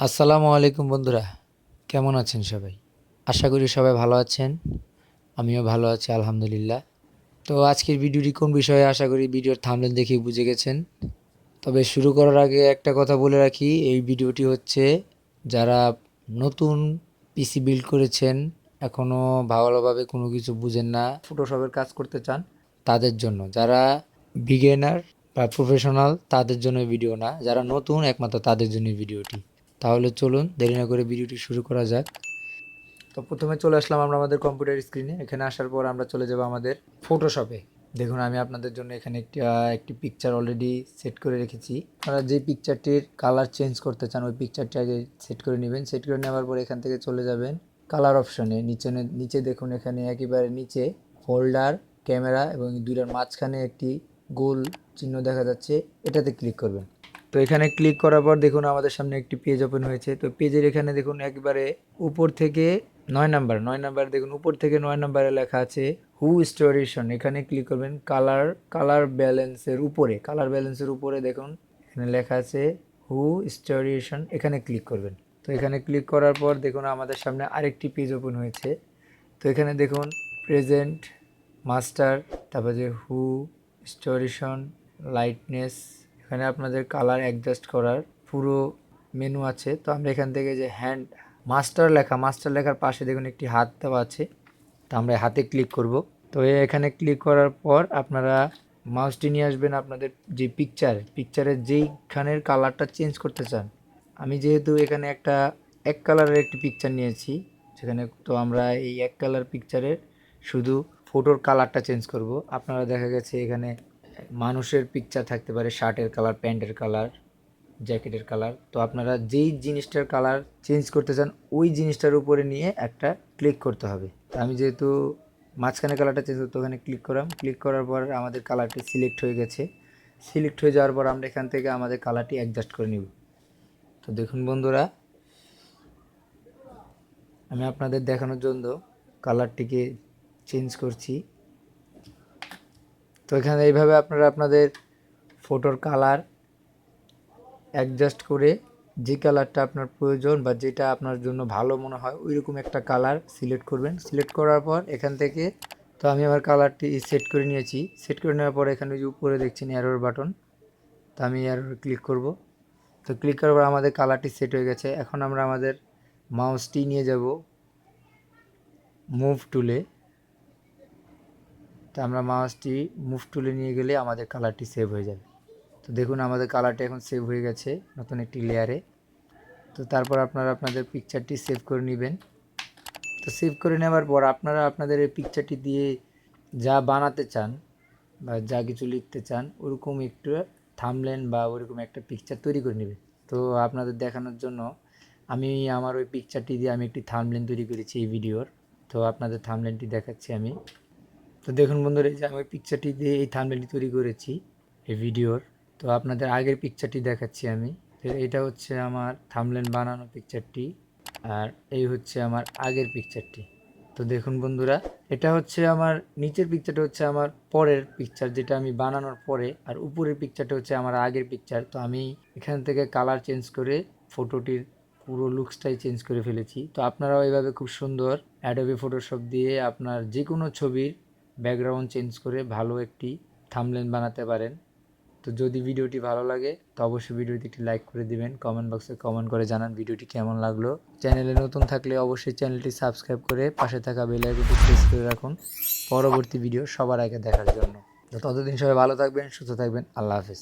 আসসালামু আলাইকুম বন্ধুরা, কেমন আছেন সবাই? আশা করি সবাই ভালো আছেন। আমিও ভালো আছি আলহামদুলিল্লাহ। তো আজকের ভিডিওটি কোন বিষয়ে, আশা করি ভিডিওর থাম্বনেল দেখেই বুঝে গেছেন। তবে শুরু করার আগে একটা কথা বলে রাখি, এই ভিডিওটি হচ্ছে যারা নতুন পিসি বিল্ড করেছেন, এখনও ভালোভাবে কোনো কিছু বুঝেন না, ফটোশপের কাজ করতে চান, তাদের জন্য। যারা বিগিনার বা প্রফেশনাল তাদের জন্য ভিডিও না, যারা নতুন একমাত্র তাদের জন্য ভিডিওটি। তাহলে চলুন দেরি না করে ভিডিওটি শুরু করা যাক। তো প্রথমে চলে আসলাম আমরা আমাদের কম্পিউটার স্ক্রিনে। এখানে আসার পর আমরা চলে যাব আমাদের ফটোশপে। দেখুন আমি আপনাদের জন্য এখানে একটি পিকচার অলরেডি সেট করে রেখেছি। আপনারা যে পিকচারটির কালার চেঞ্জ করতে চান ওই পিকচারটি আগে সেট করে নেবেন। সেট করে নেওয়ার পর এখান থেকে চলে যাবেন কালার অপশনে। নিচে দেখুন, এখানে একেবারে নিচে ফোল্ডার, ক্যামেরা এবং দুইটার মাঝখানে একটি গোল চিহ্ন দেখা যাচ্ছে, এটাতে ক্লিক করবেন। তো এখানে ক্লিক করার পর দেখুন আমাদের সামনে একটি পেজ ওপেন হয়েছে। তো পেজের এখানে দেখুন একবারে উপর থেকে 9 নাম্বার দেখুন, উপর থেকে 9 নাম্বারে লেখা আছে হু স্টোরেশন। এখানে ক্লিক করবেন কালার ব্যালেন্সের উপরে দেখুন এখানে লেখা আছে হু স্টোরেশন, এখানে ক্লিক করবেন। তো এখানে ক্লিক করার পর দেখুন আমাদের সামনে আরেকটি পেজ ওপেন হয়েছে। তো এখানে দেখুন প্রেজেন্ট, মাস্টার, তারপর যে হু স্টোরেশন, লাইটনেস, এখানে আপনাদের কালার অ্যাডজাস্ট করার পুরো মেনু আছে। তো আমরা এখান থেকে যে হ্যান্ড মাস্টার লেখার পাশে দেখুন একটি হাত দেওয়া আছে, তো আমরা হাতে ক্লিক করব। তো এখানে ক্লিক করার পর আপনারা মাউসটি নিয়ে আসবেন আপনাদের যে পিকচারের যেইখানের কালারটা চেঞ্জ করতে চান। আমি যেহেতু এখানে এক কালারের একটি পিকচার নিয়েছি সেখানে, তো আমরা এই এক কালার পিকচারের শুধু ফটোর কালারটা চেঞ্জ করব। আপনারা দেখা গেছে এখানে মানুষের পিকচার থাকতে পারে, শার্টের কালার, প্যান্টের কালার, জ্যাকেটের কালার। তো আপনারা যেই জিনিসটার কালার চেঞ্জ করতে চান ওই জিনিসটার উপরে নিয়ে একটা ক্লিক করতে হবে। তো আমি যেহেতু মাঝখানে কালারটা চেঞ্জ করতে, ওখানে ক্লিক করলাম। ক্লিক করার পর আমাদের কালারটি সিলেক্ট হয়ে গেছে। সিলেক্ট হয়ে যাওয়ার পর আমরা এখান থেকে আমাদের কালারটি অ্যাডজাস্ট করে নিব। তো দেখুন বন্ধুরা, আমি আপনাদের দেখানোর জন্য কালারটিকে চেঞ্জ করছি। তো এখানে এইভাবে আপনারা আপনাদের ফটোর কালার অ্যাডজাস্ট করে যে কালারটা আপনার প্রয়োজন বা যেটা আপনার জন্য ভালো মনে হয় ওইরকম একটা কালার সিলেক্ট করবেন। সিলেক্ট করার পর এখান থেকে, তো আমি আমার কালারটি সেট করে নিয়েছি। সেট করে নেওয়ার পর এখানে যে উপরে দেখছেন অ্যারোর বাটন, তো আমি অ্যারোর ক্লিক করব। তো ক্লিক করার পর আমাদের কালারটি সেট হয়ে গেছে। এখন আমরা আমাদের মাউসটি নিয়ে যাব মুভ টুলে। তো আমরা মাউসটি মুভ টুলে নিয়ে গেলে আমাদের কালারটি সেভ হয়ে যাবে। তো দেখুন আমাদের কালারটি এখন সেভ হয়ে গেছে নতুন একটি লেয়ারে। তো তারপর আপনারা আপনাদের পিকচারটি সেভ করে নেবেন। তো সেভ করে নেওয়ার পর আপনারা আপনাদের এই পিকচারটি দিয়ে যা বানাতে চান বা যা কিছু লিখতে চান ওরকম একটু থাম্বনেল বা ওরকম একটা পিকচার তৈরি করে নেবেন। তো আপনাদের দেখানোর জন্য আমি আমার ওই পিকচারটি দিয়ে আমি একটি থাম্বনেল তৈরি করেছি এই ভিডিওর। তো আপনাদের থাম্বনেলটি দেখাচ্ছি আমি। তো দেখুন বন্ধুরা, এই যে আমি ওই পিকচারটি দিয়ে এই থাম্বনেলটি তৈরি করেছি এই ভিডিওর। তো আপনাদের আগের পিকচারটি দেখাচ্ছি আমি। তো এটা হচ্ছে আমার থাম্বনেল বানানো পিকচারটি, আর এই হচ্ছে আমার আগের পিকচারটি। তো দেখুন বন্ধুরা, এটা হচ্ছে আমার নিচের পিকচারটা হচ্ছে আমার পরের পিকচার, যেটা আমি বানানোর পরে, আর উপরের পিকচারটা হচ্ছে আমার আগের পিকচার। তো আমি এখান থেকে কালার চেঞ্জ করে ফটোটির পুরো লুকসটাই চেঞ্জ করে ফেলেছি। তো আপনারাও এইভাবে খুব সুন্দর অ্যাডোবি ফটোশপ দিয়ে আপনার যে কোনো ছবির ব্যাকগ্রাউন্ড চেঞ্জ করে ভালো একটি থাম্বনেল বানাতে পারেন। তো যদি ভিডিওটি ভালো লাগে তো অবশ্যই ভিডিওটি একটি লাইক করে দিবেন, কমেন্ট বক্সে কমেন্ট করে জানান ভিডিওটি কেমন লাগলো। চ্যানেলে নতুন থাকলে অবশ্যই চ্যানেলটি সাবস্ক্রাইব করে পাশে থাকা বেল আইকনটি প্রেস করে রাখুন পরবর্তী ভিডিও সবার আগে দেখার জন্য। তো ততদিন সবাই ভালো থাকবেন, সুস্থ থাকবেন। আল্লাহ হাফেজ।